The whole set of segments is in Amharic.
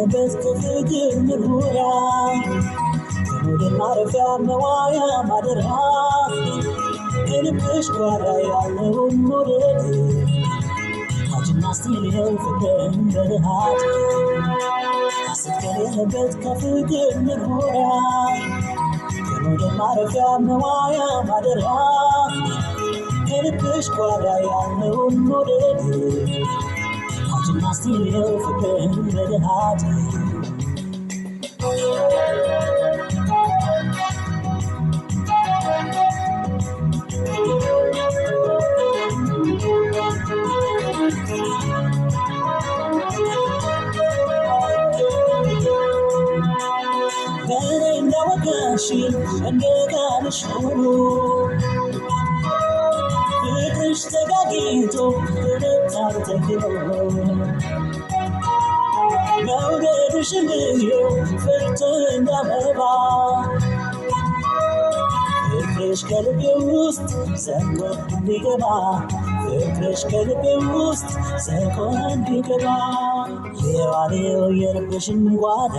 በስ ከፍቅር ምርሙራ ከሞደል ማረፊያ መዋያ ማደራ ከልብሽ ጓዳ ያለውን ሞደድ ሀጅና ስቲልየው ፍቅርን በድሃት ሐሰት ከሌለበት ከፍቅር ምርሙራ ከሞደል ማረፊያ መዋያ ማደራ ከልብሽ ጓዳ ያለውን ሞደድ ሀጅና ስቲልየው ፍቅርን በድሃት በእኔ እንዳወጋሽ እንደጋልሽ ሁሉ ፍቅርሽ ተጋጊቶ ሁለታው ተግሎ መውደድሽን ልዩ ፍርቶ እንዳበባ ፍቅርሽ ከልቤ ውስጥ ዘልቆ እንዲገባ ፍቅርሽ ከልቤ ውስጥ ዘልቆ እንዲገባ የዋሌው የልብሽን ጓዳ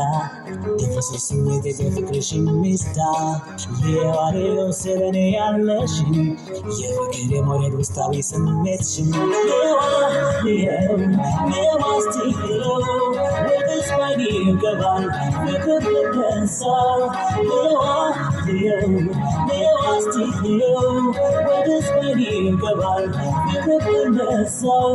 የፍቅርሽ ስሜት የፍቅርሽን ሚስታ የዋሌው ስለኔ ያለሽን የፍቅር የመውደድ ውስጣዊ ስሜትሽን የዋስቲለው ወደስ ባይኔ ይገባል ፍቅር ልደንሳው የዋስቲለው ወደስ ባይኔ ይገባል ፍቅር ልደንሳው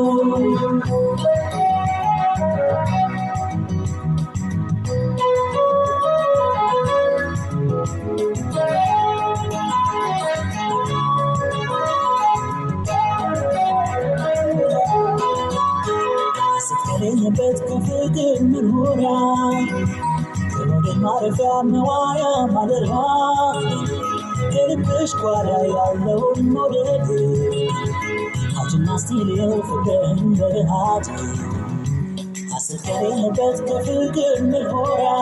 ከሌለበት ከፍቅር መኖሪያ ከሞደል ማረፊያ መዋያ ማደራ ከልብሽ ጓዳ ያለውን ሞደድ ሀጅና ስቲልየው ፍቅርን በድሃት ሐሰት ከሌለበት ከፍቅር መኖሪያ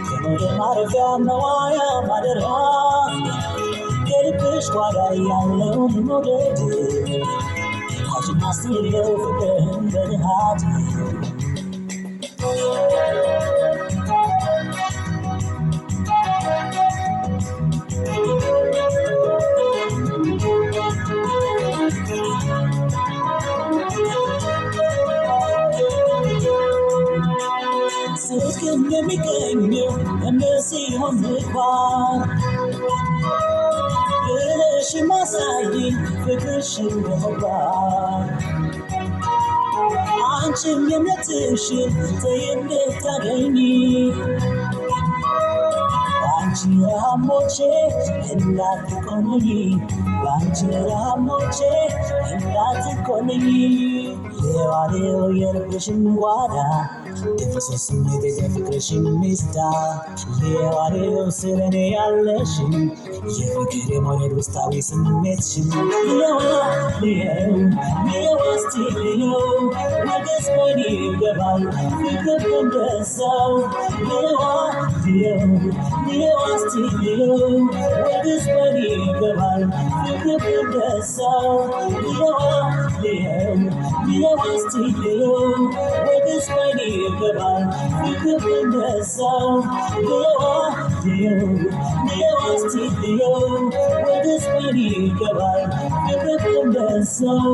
ከሞደል ማረፊያ መዋያ ማደራ ከልብሽ ጓዳ ያለውን ሞደድ ሀጅና ስቲልየው ፍቅርን በድሃት ስልክ እንደሚገኘው እንደሲሆን ምግባር ብለሽ ማሳይኝ ፍቅርሽን በመግባር አንቺም የእምነትሽን ተይ እንድታገኝ በአንቺ ረሃሞቼ እንዳትቆነኝ በአንቺ ረሃሞቼ እንዳትቆነኝ የዋሌው የልብሽን ጓዳ የፍቅርሽ ስሜት የፍቅርሽን ሚስታ የዋሌው ስለኔ ያለሽን የፍቅር የመውደድ ውስጣዊ ስሜትሽን የዋስቲልየው ወደስ ባይኔ ይገባል ፍቅር እንደሰው የዋስቲልየው ወደስ ባይኔ ይገባል ፍቅር እንደሰው የዋስቲልየው ወደስ ባይኔ ይገባል ፍቅር እንደሰው የዋስቲልየው ወደስ ባይኔ ይገባል ፍቅር እንደሰው